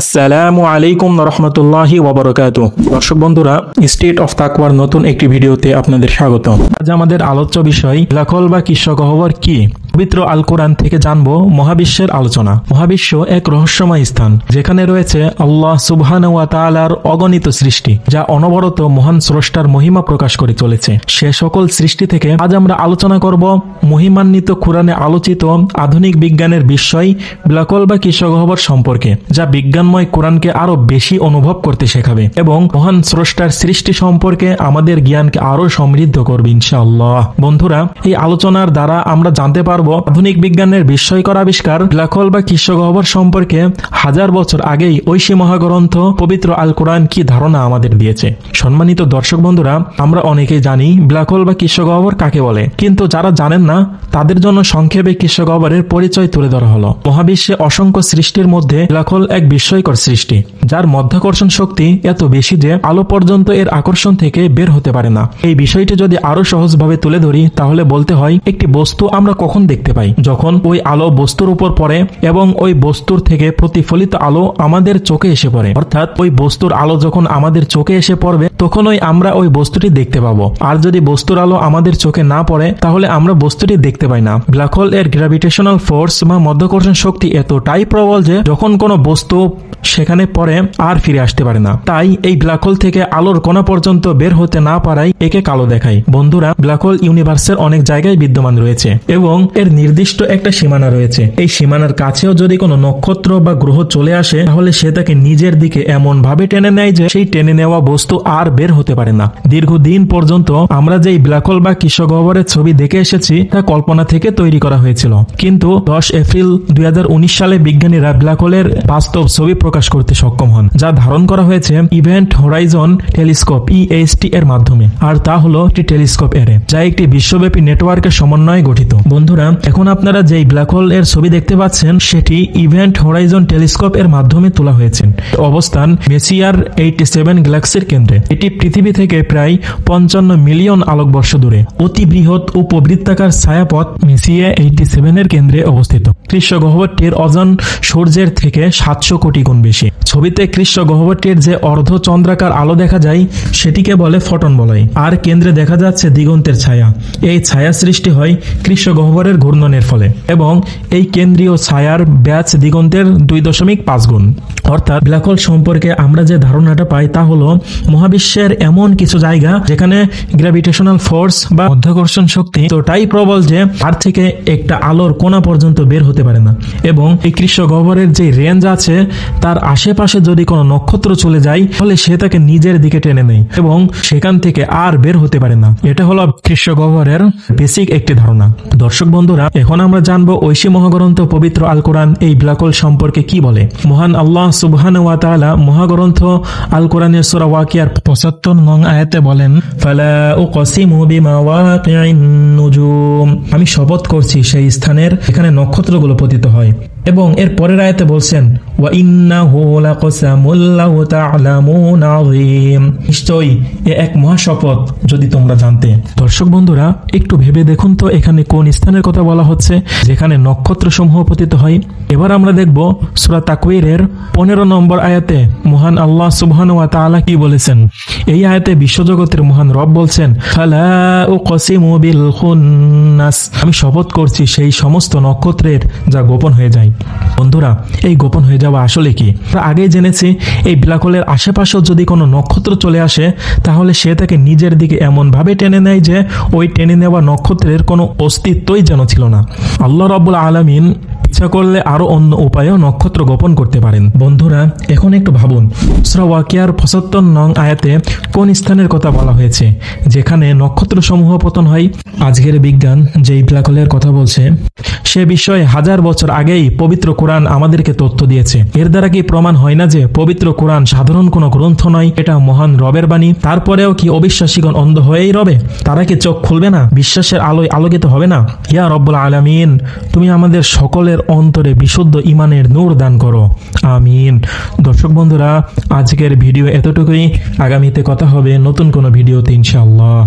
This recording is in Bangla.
আসসালামু আলাইকুম রহমতুল্লাহি ওয়াবারাকাতুহু। দর্শক বন্ধুরা, স্টেট অফ তাকওয়ার নতুন একটি ভিডিওতে আপনাদের স্বাগত। আজ আমাদের আলোচ্য বিষয় ব্ল্যাক হোল বা কৃষ্ণ গহ্বর কি। পবিত্র আল কোরআন থেকে জানবো মহাবিশ্বের আলোচনা। মহাবিশ্ব এক রহস্যময় স্থান, যেখানে রয়েছে আল্লাহ সুবহানাহু ওয়া তাআলার অগণিত সৃষ্টি, যা অনবরত মহান স্রষ্টার মহিমা প্রকাশ করে চলেছে। সে সকল সৃষ্টি থেকে আজ আমরা আলোচনা করব মহিমান্বিত কোরআনে আলোচিত আধুনিক বিজ্ঞানের বিষয় ব্ল্যাক হোল বা কৃষ্ণ গহ্বর সম্পর্কে, যা বিজ্ঞানময় কোরআনকে আরো বেশি অনুভব করতে শেখাবে এবং মহান স্রষ্টার সৃষ্টি সম্পর্কে আমাদের জ্ঞানকে আরো সমৃদ্ধ করবে ইনশাআল্লাহ। বন্ধুরা, এই আলোচনার দ্বারা আমরা জানতে পারবো আধুনিক বিজ্ঞানের বিস্ময়কর আবিষ্কার ব্ল্যাক হোল বা কৃষ্ণ গহ্বর সম্পর্কে হাজার বছর আগেই ঐশী মহাগ্রন্থ পবিত্র আল কোরআন কি ধারণা আমাদের দিয়েছে। সম্মানিত দর্শক বন্ধুরা, আমরা অনেকেই জানি ব্ল্যাক হোল বা কৃষ্ণ গহ্বর কাকে বলে, কিন্তু যারা জানেন না তাদের জন্য সংক্ষেপে কৃষ্ণ গহ্বরের পরিচয় তুলে ধরা হলো। মহাবিশ্বে অসংখ্য সৃষ্টির মধ্যে ব্ল্যাক হোল এক বিস্ময়কর সৃষ্টি, যার মধ্যাকর্ষণ শক্তি এত বেশি যে আলো পর্যন্ত এর আকর্ষণ থেকে বের হতে পারে না। এই বিষয়টি যদি আরো সহজভাবে তুলে ধরি, তাহলে বলতে হয় একটি বস্তু আমরা কখন দেখতে পাই, যখন ওই আলো বস্তুর উপর পড়ে এবং ওই বস্তুর থেকে প্রতিফলিত আলো আমাদের চোখে এসে পড়ে। অর্থাৎ ওই বস্তুর আলো যখন আমাদের চোখে এসে পড়বে, তখনই আমরা ওই বস্তুটি দেখতে পাবো। আর যদি বস্তুর আলো আমাদের চোখে না পড়ে, তাহলে আমরা বস্তুটি দেখতে পাই না। ব্ল্যাক হোল এর গ্র্যাভিটেশনাল ফোর্স বা মধ্যাকর্ষণ শক্তি এতটাই প্রবল যে যখন কোনো বস্তু সেখানে পড়ে আর ফিরে আসতে পারে না। তাই এই ব্ল্যাক হোল থেকে আলোর কণা পর্যন্ত বের হতে না পারাই একে কালো দেখায়। বন্ধুরা, ব্ল্যাক হোল ইউনিভার্সের অনেক জায়গায় বিদ্যমান রয়েছে এবং এর নির্দিষ্ট একটা সীমানা রয়েছে। এই সীমানার কাছেও যদি কোনো নক্ষত্র বা গ্রহ চলে আসে, তাহলে সে তাকে নিজের দিকে এমন ভাবে টেনে নেয় যে সেই টেনে নেওয়া বস্তু আর বের হতে পারে না। দীর্ঘদিন পর্যন্ত আমরা যে ব্ল্যাক হোল বা কৃষ্ণ গহ্বরের ছবি দেখে এসেছি, তা কল্পনা থেকে তৈরি করা হয়েছিল। কিন্তু 10 এপ্রিল 2019 সালে বিজ্ঞানীরা ব্ল্যাক হোলের বাস্তব ছবি প্রকাশ করতে সক্ষম হন, যা ধারণ করা হয়েছে ইভেন্ট হরাইজন টেলিস্কোপ EHT এর মাধ্যমে। আর তা হলো একটি টেলিস্কোপ অ্যারে, যা একটি বিশ্বব্যাপী নেটওয়ার্কের সমন্বয়ে গঠিত। বন্ধুরা, এখন আপনারা যেই ব্ল্যাক হোল এর ছবি দেখতে পাচ্ছেন, সেটি ইভেন্ট হরাইজন টেলিস্কোপ এর মাধ্যমে তোলা হয়েছে। অবস্থান মেসিয়ার 87 গ্যালাক্সির কেন্দ্রে। এটি পৃথিবী থেকে প্রায় 55 মিলিয়ন আলোকবর্ষ দূরে। অতি বৃহৎ উপবৃত্তাকার ছায়াপথ মেসিয়া 87 এর কেন্দ্রে অবস্থিত। কৃষ্ণ গহ্বরটির ওজন সূর্যের থেকে 700 কোটি গুণ বেশি। ছবিতে কৃষ্ণ গহ্বরটির যে অর্ধ চন্দ্রাকার আলো দেখা যায়, সেটিকে বলে ফটন বলয়। আর কেন্দ্রে দেখা যাচ্ছে দিগন্তের ছায়া। এই ছায়া সৃষ্টি হয় কৃষ্ণ গহ্বরের ঘূর্ণনের ফলে এবং এই কেন্দ্রীয় ছায়ার ব্যাস দিগন্তের 2.5 গুণ। অর্থাৎ ব্ল্যাক হোল সম্পর্কে আমরা যে ধারণাটা পাই, তা হলো মহাবিশ্বের এমন কিছু জায়গা যেখানে গ্র্যাভিটেশনাল ফোর্স বা মধ্যাকর্ষণ শক্তি এতটাই প্রবল যে তার থেকে একটা আলোর কোণা পর্যন্ত বের হতে পারে না। এবং এই কৃষ্ণ গহ্বরের যে রেঞ্জ আছে, তার আশেপাশে যদি কোনো নক্ষত্র চলে যায়, তাহলে সে তাকে নিজের দিকে টেনে নেয় এবং সেখান থেকে আর বের হতে পারে না। এটা হলো কৃষ্ণ গহ্বরের বেসিক একটি ধারণা। দর্শক বন্ধুরা, এখন আমরা জানবো ঐশী মহাগ্রন্থ পবিত্র আল কোরআন এই ব্ল্যাক হোল সম্পর্কে কি বলে। মহান আল্লাহ সুবহানাহু ওয়া তাআলা মহাগ্রন্থ আল কোরআনের সূরা ওয়াকিয়ার 75 নং আয়াতে বলেন, ফালা উকসিমু বিমাওয়াকিন নুজুম, আমি শপথ করছি সেই স্থানের যেখানে নক্ষত্রগুলো পতিত হয়। এবং এর পরের আয়াতে বলছেন, ওয়া ইন্নাহু লাকসামুল লাউ তা'লামুন আযীম, নিশ্চয়ই এ এক মহাশপথ যদি তোমরা জানতে। দর্শক বন্ধুরা, একটু ভেবে দেখুন তো এখানে কোন স্থানের কথা বলা হচ্ছে যেখানে নক্ষত্রসমূহ পতিত হয়। এবার আমরা দেখব সূরা তাকওয়িরের 15 নম্বর আয়াতে মহান আল্লাহ সুবহানাহু ওয়া তাআলা কি বলেছেন। এই আয়াতে বিশ্বজগতের মহান রব বলছেন, ফালা উকসিমু বিল খুন্নাস, আমি শপথ করছি সেই সমস্ত নক্ষত্রের যা গোপন হয়ে যায়। বন্ধুরা, এই গোপন হয়ে যাওয়া আসলে কি? আমরা আগেই জেনেছি এই ব্ল্যাক হোলের আশেপাশেও যদি কোনো নক্ষত্র চলে আসে, তাহলে সে তাকে নিজের দিকে এমন ভাবে টেনে নেয় যে ওই টেনে নেওয়া নক্ষত্রের কোনো অস্তিত্বই যেন ছিল না। আল্লাহ রাব্বুল আলামিন ইচ্ছা করলে আরো অন্য উপায়েও নক্ষত্র গোপন করতে পারেন। বন্ধুরা, এখন একটু ভাবুন, সূরা ওয়াকিয়ার 75 নং আয়াতে কোন স্থানের কথা বলা হয়েছে যেখানে নক্ষত্র সমূহ পতন হয়। আজকের বিজ্ঞান যেই ব্ল্যাক হোলের কথা বলছে, সে বিষয়ে হাজার বছর আগেই পবিত্র কোরআন আমাদেরকে তথ্য দিয়েছে। এর দ্বারা কি প্রমাণ হয় না যে পবিত্র কোরআন সাধারণ কোনো গ্রন্থ নয়, এটা মহান রবের বাণী? তারপরেও কি অবিশ্বাসীগণ অন্ধ হয়েই রবে? তারা কি চোখ খুলবে না? বিশ্বাসের আলোয় আলোকিত হবে না? ইয়া রব্বুল আলামিন, তুমি আমাদের সকলের অন্তরে বিশুদ্ধ ঈমানের নূর দান করো, আমিন। দর্শক বন্ধুরা, আজকের ভিডিও এতটুকুই। আগামীতে কথা হবে নতুন কোনো ভিডিওতে ইনশাআল্লাহ।